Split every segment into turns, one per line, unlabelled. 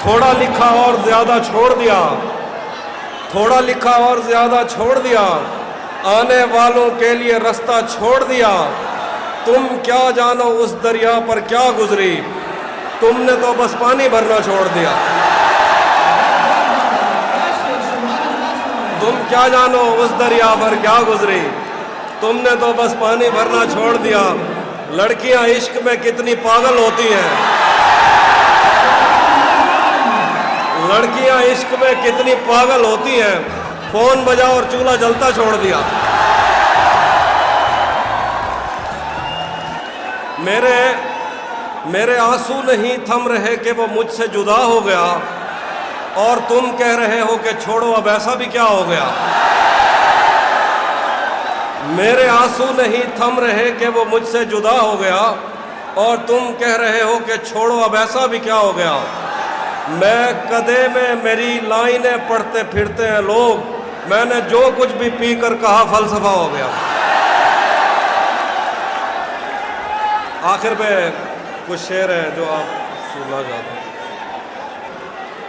थोड़ा लिखा और ज्यादा छोड़ दिया, थोड़ा लिखा और ज्यादा छोड़ दिया, आने वालों के लिए रास्ता छोड़ दिया। तुम क्या जानो उस दरिया पर क्या गुजरी, तुमने तो बस पानी भरना छोड़ दिया। तुम क्या जानो उस दरिया पर क्या गुजरी, तुमने तो बस पानी भरना छोड़ दिया। लड़कियां इश्क में कितनी पागल होती हैं, लड़कियां इश्क में कितनी पागल होती हैं, फोन बजा और चूल्हा जलता छोड़ दिया। मेरे आंसू नहीं थम रहे कि वो मुझसे जुदा हो गया, और तुम कह रहे हो कि छोड़ो अब ऐसा भी क्या हो गया। मेरे आंसू नहीं थम रहे कि वो मुझसे जुदा हो गया, और तुम कह रहे हो कि छोड़ो अब ऐसा भी क्या हो गया। मैं कदे में मेरी लाइनें पढ़ते फिरते हैं लोग, मैंने जो कुछ भी पी कर कहा फलसफा हो गया। आखिर में कुछ शेर है जो आप सुनना चाहते हैं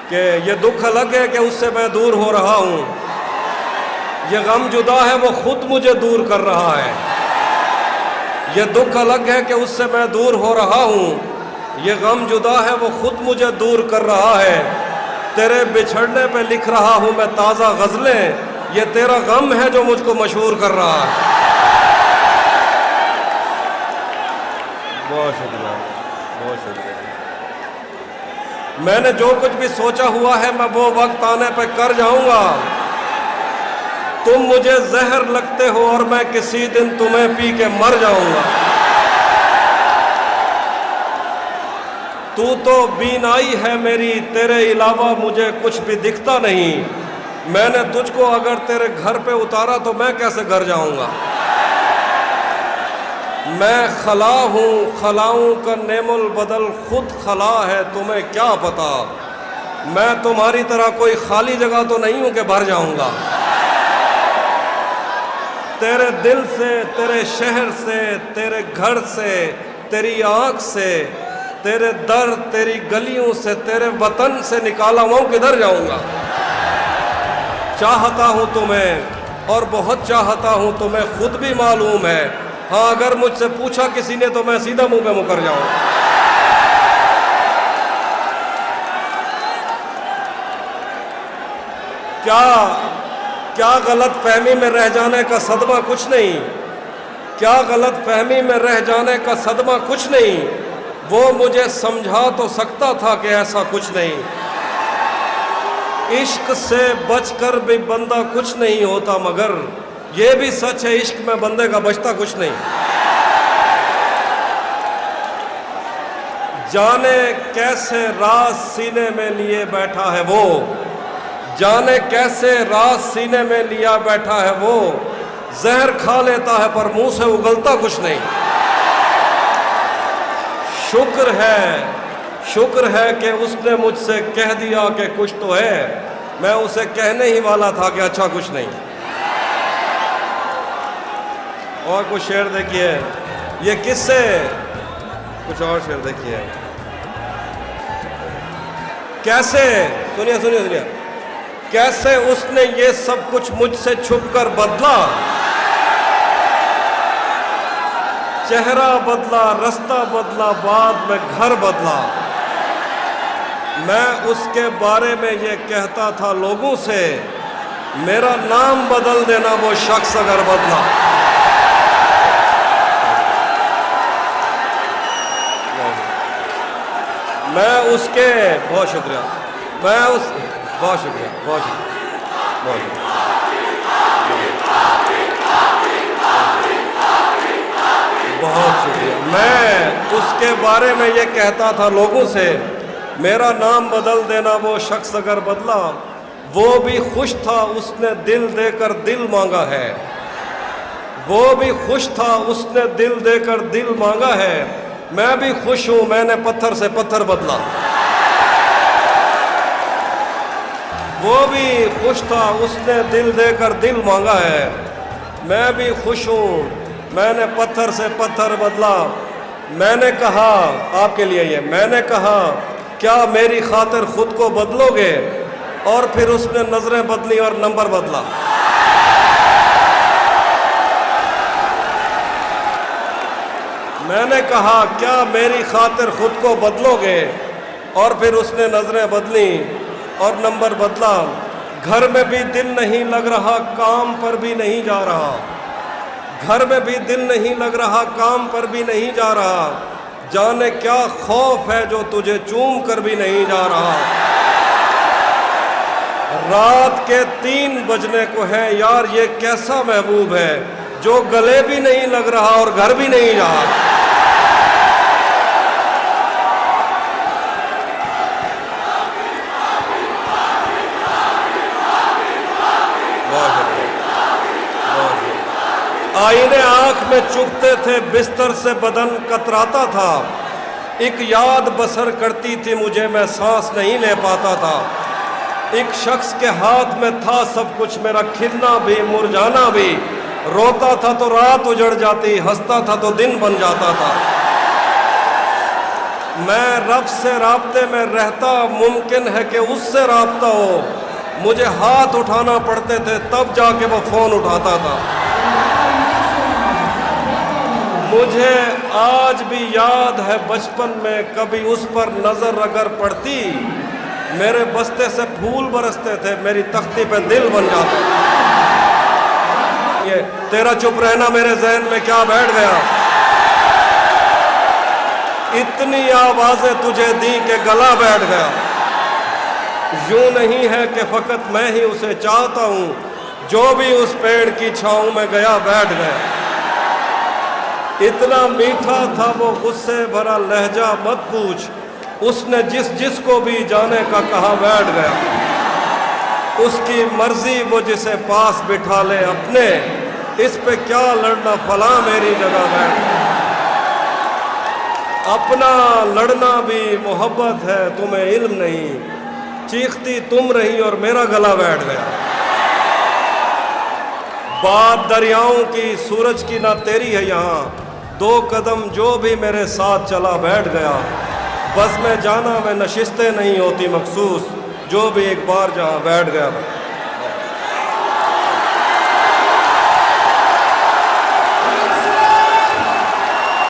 कि ये दुख अलग है कि उससे मैं दूर हो रहा हूँ, ये गम जुदा है वो खुद मुझे दूर कर रहा है। ये दुख अलग है कि उससे मैं दूर हो रहा हूँ, ये गम जुदा है वो खुद मुझे दूर कर रहा है। तेरे बिछड़ने पे लिख रहा हूँ मैं ताज़ा गज़लें, ये तेरा गम है जो मुझको मशहूर कर रहा है। बहुत शुक्रिया, बहुत शुक्रिया। मैंने जो कुछ भी सोचा हुआ है मैं वो वक्त आने पे कर जाऊंगा। तुम मुझे जहर लगते हो और मैं किसी दिन तुम्हें पी के मर जाऊंगा। तू तो बीनाई है मेरी, तेरे अलावा मुझे कुछ भी दिखता नहीं। मैंने तुझको अगर तेरे घर पे उतारा तो मैं कैसे घर जाऊंगा। मैं खला हूँ, खलाऊं का नेमुल बदल खुद खला है, तुम्हें क्या पता। मैं तुम्हारी तरह कोई खाली जगह तो नहीं हूं कि भर जाऊंगा। तेरे दिल से, तेरे शहर से, तेरे घर से, तेरी आंख से, तेरे दर, तेरी गलियों से, तेरे वतन से निकाला हुआ हूं, किधर जाऊंगा। चाहता हूं तुम्हें और बहुत चाहता हूं, तुम्हें खुद भी मालूम है। हाँ, अगर मुझसे पूछा किसी ने तो मैं सीधा मुंह पे मुकर जाऊं। क्या गलत फहमी में रह जाने का सदमा कुछ नहीं, क्या गलत फहमी में रह जाने का सदमा कुछ नहीं। वो मुझे समझा तो सकता था कि ऐसा कुछ नहीं। इश्क से बचकर भी बंदा कुछ नहीं होता, मगर ये भी सच है इश्क में बंदे का बचता कुछ नहीं। जाने कैसे राज सीने में लिए बैठा है वो, जाने कैसे राज सीने में लिया बैठा है वो। जहर खा लेता है पर मुंह से उगलता कुछ नहीं। शुक्र है कि उसने मुझसे कह दिया कि कुछ तो है। मैं उसे कहने ही वाला था कि अच्छा कुछ नहीं। और कुछ शेर देखिए, ये किससे, कुछ और शेर देखिए। कैसे, सुनिए, कैसे उसने ये सब कुछ मुझसे छुपकर बदला। चेहरा बदला, रास्ता बदला, बाद में घर बदला। मैं उसके बारे में ये कहता था लोगों से, मेरा नाम बदल देना वो शख्स अगर बदला। मैं उसके, बहुत शुक्रिया, बहुत शुक्रिया। मैं उसके बारे में ये कहता था लोगों से, मेरा नाम बदल देना वो शख्स अगर बदला। वो भी खुश था, उसने दिल देकर दिल मांगा है। वो भी खुश था, उसने दिल देकर दिल मांगा है। मैं भी खुश हूं, मैंने पत्थर से पत्थर बदला। वो भी खुश था, उसने दिल देकर दिल मांगा है। मैं भी खुश हूं, मैंने पत्थर से पत्थर बदला। मैंने कहा, आपके लिए ये, मैंने कहा क्या मेरी खातिर खुद को बदलोगे? और फिर उसने नजरें बदली और नंबर बदला। मैंने कहा क्या मेरी खातिर खुद को बदलोगे? और फिर उसने नजरें बदली और नंबर बदला। घर में भी दिल नहीं लग रहा, काम पर भी नहीं जा रहा। घर में भी दिल नहीं लग रहा, काम पर भी नहीं जा रहा। जाने क्या खौफ है जो तुझे चूम कर भी नहीं जा रहा। रात के 3 बजने को है यार, ये कैसा महबूब है जो गले भी नहीं लग रहा और घर भी नहीं जा रहा। आईने आंख में चुभते थे, बिस्तर से बदन कतराता था। एक याद बसर करती थी मुझे, मैं सांस नहीं ले पाता था। एक शख्स के हाथ में था सब कुछ, मेरा खिलना भी मुरझाना भी। रोता था तो रात उजड़ जाती, हंसता था तो दिन बन जाता था। मैं रब से राब्ते में रहता, मुमकिन है कि उससे राब्ता हो। मुझे हाथ उठाना पड़ते थे तब जाके वो फोन उठाता था। मुझे आज भी याद है बचपन में कभी उस पर नजर अगर पड़ती, मेरे बस्ते से फूल बरसते थे, मेरी तख्ती पे दिल बन जाता। ये तेरा चुप रहना मेरे जहन में क्या बैठ गया। इतनी आवाजें तुझे दी कि गला बैठ गया। यूं नहीं है कि फकत मैं ही उसे चाहता हूं, जो भी उस पेड़ की छांव में गया बैठ गया। इतना मीठा था वो गुस्से भरा लहजा मत पूछ, उसने जिसको भी जाने का कहा बैठ गया। उसकी मर्जी वो जिसे पास बिठा ले अपने, इस पे क्या लड़ना, फला मेरी जगह बैठ गया। अपना लड़ना भी मोहब्बत है, तुम्हें इल्म नहीं। चीखती तुम रही और मेरा गला बैठ गया। बात दरियाओं की, सूरज की ना तेरी है यहाँ। 2 कदम जो भी मेरे साथ चला बैठ गया। बस में जाना में नशिस्तें नहीं होती मखसूस, जो भी एक बार जहाँ बैठ गया।